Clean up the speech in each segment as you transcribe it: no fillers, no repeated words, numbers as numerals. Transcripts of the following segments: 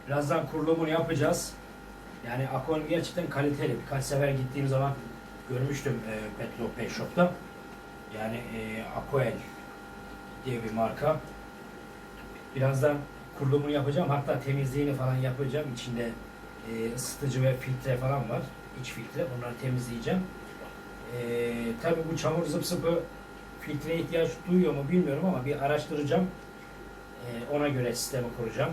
Birazdan kurulumunu yapacağız. Yani aquarium gerçekten kaliteli. Birkaç sefer gittiğim zaman görmüştüm Pet Shop'ta. Yani Aquel diye bir marka. Birazdan kurulumunu yapacağım. Hatta temizliğini falan yapacağım. İçinde ısıtıcı ve filtre falan var. İç filtre. Onları temizleyeceğim. Tabii bu çamur zıp zıpı filtreye ihtiyaç duyuyor mu bilmiyorum ama bir araştıracağım. Ona göre sistemi kuracağım.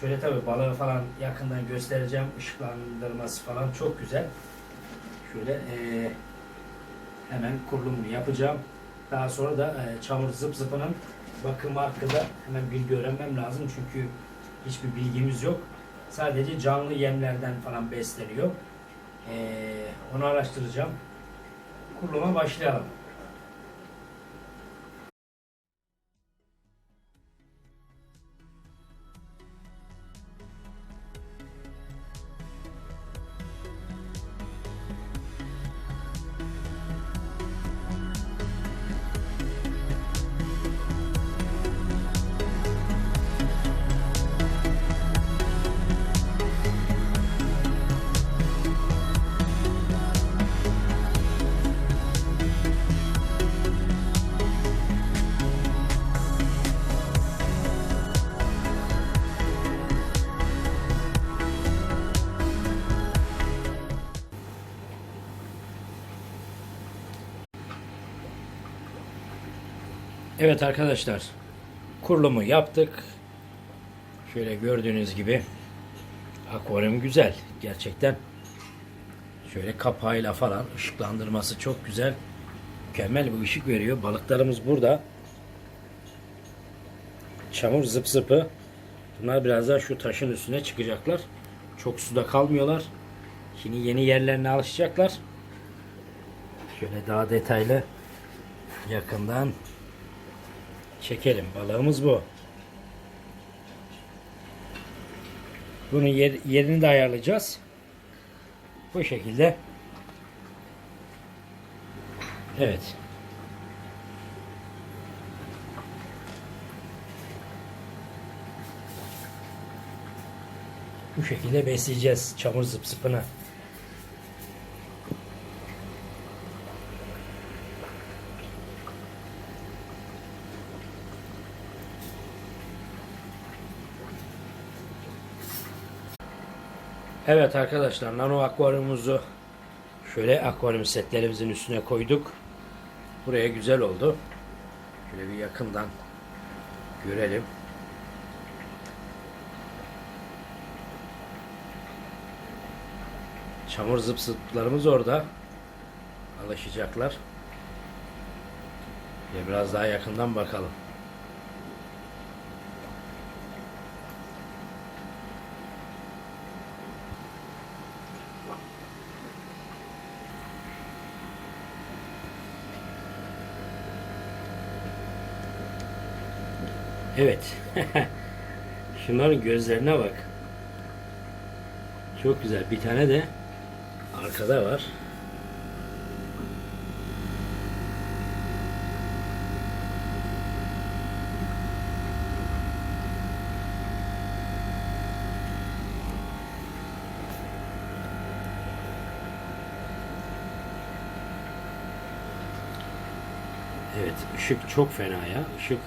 Şöyle tabii balığı falan yakından göstereceğim. Işıklandırması falan çok güzel. Şöyle hemen kurulumunu yapacağım. Daha sonra da çamur zıp zıpının bakımı hakkında hemen bilgi öğrenmem lazım. Çünkü hiçbir bilgimiz yok. Sadece canlı yemlerden falan besleniyor. Onu araştıracağım. Kuruluma başlayalım. Evet arkadaşlar, kurulumu yaptık. Şöyle gördüğünüz gibi akvaryum güzel gerçekten. Şöyle kapağıyla falan ışıklandırması çok güzel. Mükemmel bir ışık veriyor. Balıklarımız burada. Çamur zıp zıpı. Bunlar birazdan şu taşın üstüne çıkacaklar. Çok suda kalmıyorlar. Şimdi yeni yerlerine alışacaklar. Şöyle daha detaylı yakından çekelim. Balığımız bu. Bunun yerini de ayarlayacağız. Bu şekilde. Evet. Bu şekilde besleyeceğiz çamur zıp zıpını. Evet arkadaşlar, nano akvaryumumuzu şöyle akvaryum setlerimizin üstüne koyduk. Buraya güzel oldu. Şöyle bir yakından görelim. Çamur zıp zıplarımız orada. Alışacaklar. Ve biraz daha yakından bakalım. Evet. Şunların gözlerine bak. Çok güzel. Bir tane de arkada var. Evet, ışık çok fena ya. Işık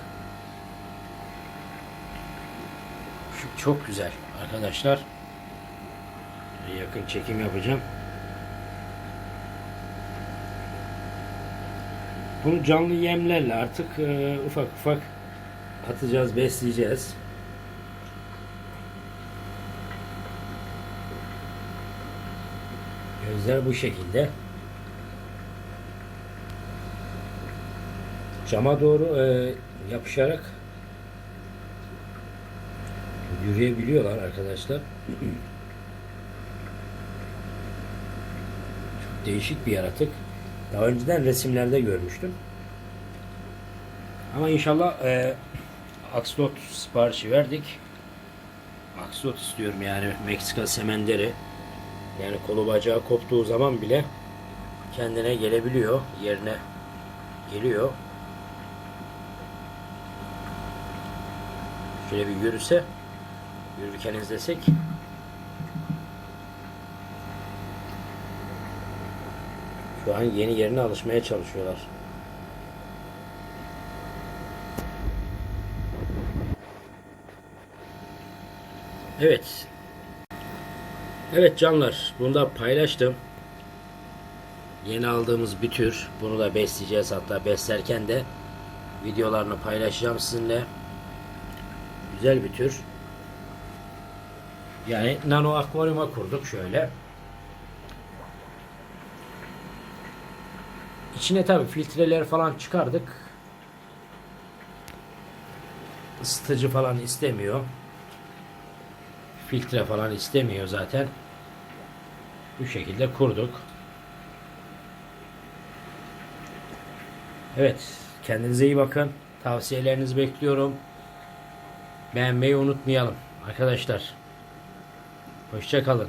çok güzel arkadaşlar. Yakın çekim yapacağım. Bunu canlı yemlerle artık ufak ufak atacağız, besleyeceğiz. Gözler bu şekilde. Cama doğru yapışarak yürüyebiliyorlar arkadaşlar. Çok değişik bir yaratık. Daha önceden resimlerde görmüştüm. Ama inşallah aksolot siparişi verdik. Aksolot istiyorum, yani Meksika semenderi. Yani kolu bacağı koptuğu zaman bile kendine gelebiliyor. Yerine geliyor. Şöyle bir yürüse Yürürken izlesek. Şu an yeni yerine alışmaya çalışıyorlar. Evet. Evet canlar, bunu da paylaştım. Yeni aldığımız bir tür. Bunu da besleyeceğiz, hatta beslerken de videolarını paylaşacağım sizinle. Güzel bir tür. Yani nano akvaryuma kurduk şöyle. İçine tabi filtreler falan çıkardık. Isıtıcı falan istemiyor. Filtre falan istemiyor zaten. Bu şekilde kurduk. Evet, kendinize iyi bakın. Tavsiyelerinizi bekliyorum. Beğenmeyi unutmayalım arkadaşlar. Hoşça kalın.